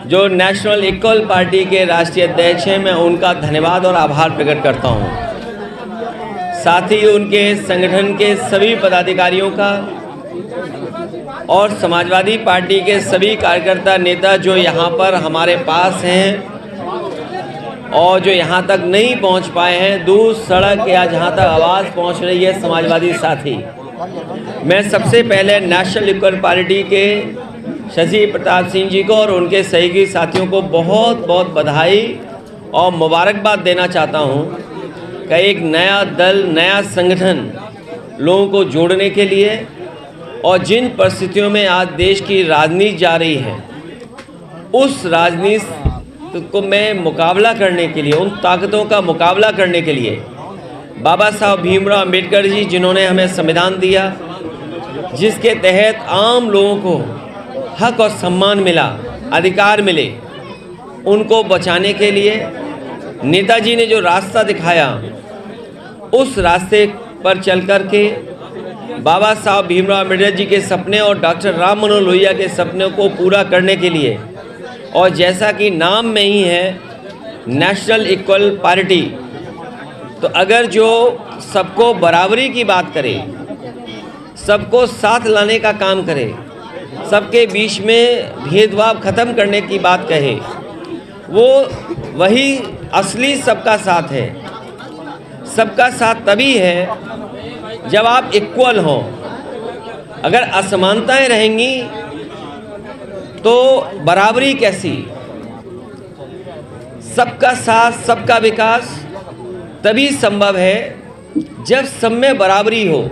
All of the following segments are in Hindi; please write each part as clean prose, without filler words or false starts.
जो नेशनल इक्वल पार्टी के राष्ट्रीय अध्यक्ष हैं, मैं उनका धन्यवाद और आभार प्रकट करता हूं। साथ ही उनके संगठन के सभी पदाधिकारियों का और समाजवादी पार्टी के सभी कार्यकर्ता नेता जो यहाँ पर हमारे पास हैं और जो यहाँ तक नहीं पहुँच पाए हैं, दूर सड़क या जहाँ तक आवाज़ पहुँच रही है समाजवादी साथी, मैं सबसे पहले नेशनल इक्वल पार्टी के शशि प्रताप सिंह जी को और उनके सहयोगी साथियों को बहुत बहुत बधाई और मुबारकबाद देना चाहता हूँ कि एक नया दल, नया संगठन लोगों को जोड़ने के लिए और जिन परिस्थितियों में आज देश की राजनीति जा रही है, उस राजनीति को मैं मुकाबला करने के लिए, उन ताकतों का मुकाबला करने के लिए बाबा साहब भीमराव अम्बेडकर जी जिन्होंने हमें संविधान दिया, जिसके तहत आम लोगों को हक और सम्मान मिला, अधिकार मिले, उनको बचाने के लिए नेताजी ने जो रास्ता दिखाया, उस रास्ते पर चल कर के बाबा साहब भीमराव अम्बेडकर जी के सपने और डॉक्टर राम मनोहर लोहिया के सपने को पूरा करने के लिए, और जैसा कि नाम में ही है नेशनल इक्वल पार्टी, तो अगर जो सबको बराबरी की बात करे, सबको साथ लाने का काम करे, सबके बीच में भेदभाव ख़त्म करने की बात कहे, वो वही असली सबका साथ है। सबका साथ तभी है जब आप इक्वल हों। अगर असमानताएं रहेंगी तो बराबरी कैसी? सबका साथ, सबका विकास तभी संभव है जब सब में बराबरी हो,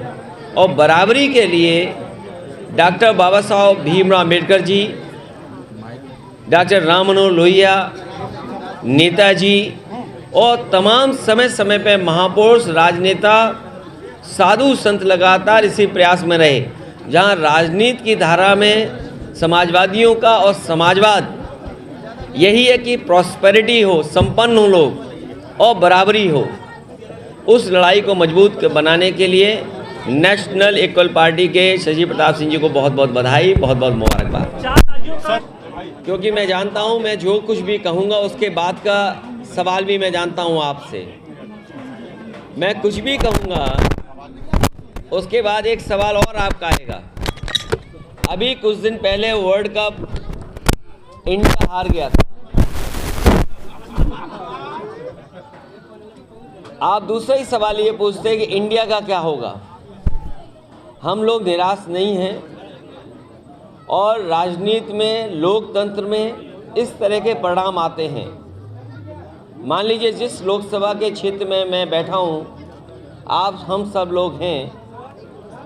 और बराबरी के लिए डॉक्टर बाबा साहब भीमराव अम्बेडकर जी, डॉक्टर राम मनोहर लोहिया, नेताजी और तमाम समय समय पे महापुरुष, राजनेता, साधु संत लगातार इसी प्रयास में रहे, जहां राजनीति की धारा में समाजवादियों का और समाजवाद यही है कि प्रॉस्पेरिटी हो, संपन्न हो लोग और बराबरी हो। उस लड़ाई को मजबूत बनाने के लिए नेशनल इक्वल पार्टी के शशि प्रताप सिंह जी को बहुत बहुत बधाई, बहुत बहुत मुबारकबाद। क्योंकि मैं जानता हूं, मैं जो कुछ भी कहूंगा उसके बाद का सवाल भी मैं जानता हूं आपसे। मैं कुछ भी कहूंगा उसके बाद एक सवाल और आपका आएगा। अभी कुछ दिन पहले वर्ल्ड कप इंडिया हार गया था। आप दूसरा ही सवाल ये पूछते हैं कि इंडिया का क्या होगा। हम लोग निराश नहीं हैं, और राजनीति में, लोकतंत्र में इस तरह के परिणाम आते हैं। मान लीजिए जिस लोकसभा के क्षेत्र में मैं बैठा हूं, आप हम सब लोग हैं,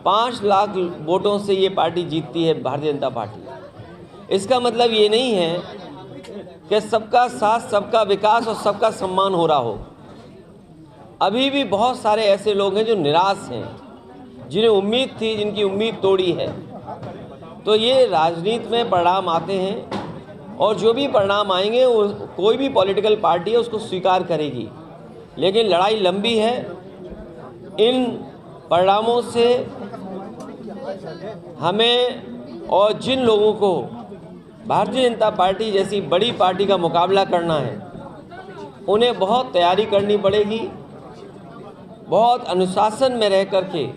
5 लाख वोटों से ये पार्टी जीतती है, भारतीय जनता पार्टी। इसका मतलब ये नहीं है कि सबका साथ, सबका विकास और सबका सम्मान हो रहा हो। अभी भी बहुत सारे ऐसे लोग हैं जो निराश हैं, जिन्हें उम्मीद थी, जिनकी उम्मीद तोड़ी है। तो ये राजनीति में परिणाम आते हैं, और जो भी परिणाम आएंगे वो कोई भी पॉलिटिकल पार्टी है उसको स्वीकार करेगी। लेकिन लड़ाई लंबी है। इन परिणामों से हमें और जिन लोगों को भारतीय जनता पार्टी जैसी बड़ी पार्टी का मुकाबला करना है, उन्हें बहुत तैयारी करनी पड़ेगी, बहुत अनुशासन में रह करके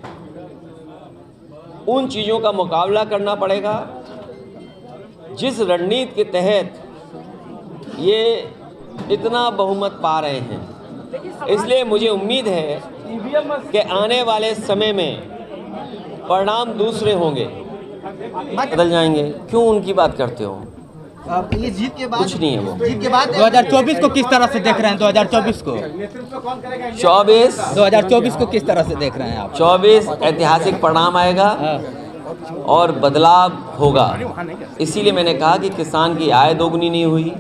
उन चीज़ों का मुकाबला करना पड़ेगा जिस रणनीति के तहत ये इतना बहुमत पा रहे हैं। इसलिए मुझे उम्मीद है कि आने वाले समय में परिणाम दूसरे होंगे, बदल जाएंगे। क्यों उनकी बात करते हो? ये जीत के बाद कुछ नहीं है वो। जीत के बाद 2024 को किस तरह से देख रहे हैं? 2024 को 2024 को किस तरह से देख रहे हैं आप? 24 ऐतिहासिक परिणाम आएगा और बदलाव होगा। इसीलिए मैंने कहा कि किसान की आय दोगुनी नहीं हुई,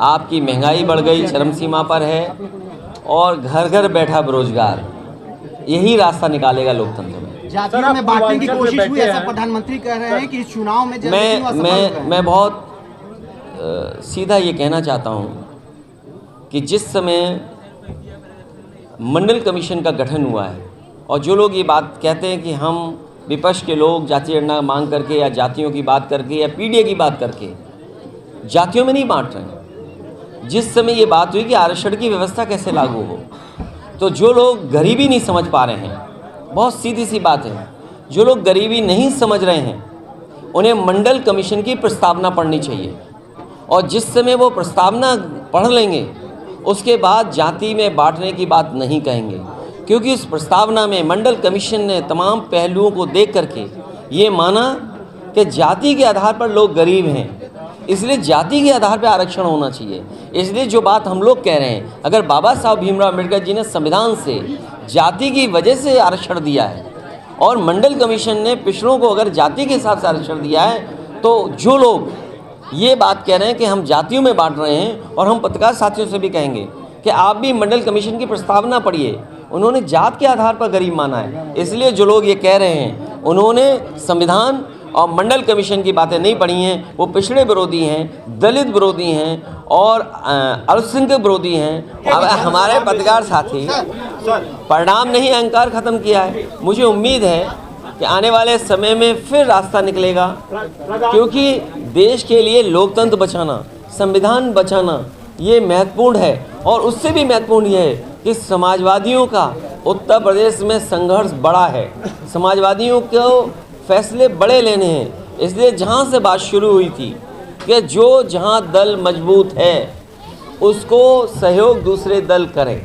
आपकी महंगाई बढ़ गई, चरम सीमा पर है, और घर घर बैठा बेरोजगार, यही रास्ता निकालेगा लोकतंत्र में। जातियों में बांटने की कोशिश हुई, ऐसा प्रधानमंत्री कह रहे हैं कि इस चुनाव में मैं बहुत सीधा ये कहना चाहता हूँ कि जिस समय मंडल कमीशन का गठन हुआ है, और जो लोग ये बात कहते हैं कि हम विपक्ष के लोग जातीय जनगणना मांग करके या जातियों की बात करके या पीडीए की बात करके जातियों में नहीं बांट रहे हैं। जिस समय ये बात हुई कि आरक्षण की व्यवस्था कैसे लागू हो, तो जो लोग गरीबी नहीं समझ पा रहे हैं, बहुत सीधी सी बात है, जो लोग गरीबी नहीं समझ रहे हैं उन्हें मंडल कमीशन की प्रस्तावना पढ़नी चाहिए, और जिस समय वो प्रस्तावना पढ़ लेंगे उसके बाद जाति में बांटने की बात नहीं कहेंगे, क्योंकि उस प्रस्तावना में मंडल कमीशन ने तमाम पहलुओं को देख करके ये माना कि जाति के आधार पर लोग गरीब हैं, इसलिए जाति के आधार पर आरक्षण होना चाहिए। इसलिए जो बात हम लोग कह रहे हैं, अगर बाबा साहब भीमराव अम्बेडकर जी ने संविधान से जाति की वजह से आरक्षण दिया है और मंडल कमीशन ने पिछड़ों को अगर जाति के हिसाब से आरक्षण दिया है, तो जो लोग ये बात कह रहे हैं कि हम जातियों में बांट रहे हैं, और हम पत्रकार साथियों से भी कहेंगे कि आप भी मंडल कमीशन की प्रस्तावना पढ़िए, उन्होंने जात के आधार पर गरीब माना है। इसलिए जो लोग ये कह रहे हैं उन्होंने संविधान और मंडल कमीशन की बातें नहीं पढ़ी हैं, वो पिछड़े विरोधी हैं, दलित विरोधी हैं और अल्पसंख्यक विरोधी हैं। अब हमारे पत्रकार साथी परिणाम नहीं अहंकार ख़त्म किया है। मुझे उम्मीद है कि आने वाले समय में फिर रास्ता निकलेगा, क्योंकि देश के लिए लोकतंत्र बचाना, संविधान बचाना ये महत्वपूर्ण है। और उससे भी महत्वपूर्ण ये है कि समाजवादियों का उत्तर प्रदेश में संघर्ष बड़ा है, समाजवादियों को फैसले बड़े लेने हैं। इसलिए जहाँ से बात शुरू हुई थी कि जो जहाँ दल मजबूत है उसको सहयोग दूसरे दल करें।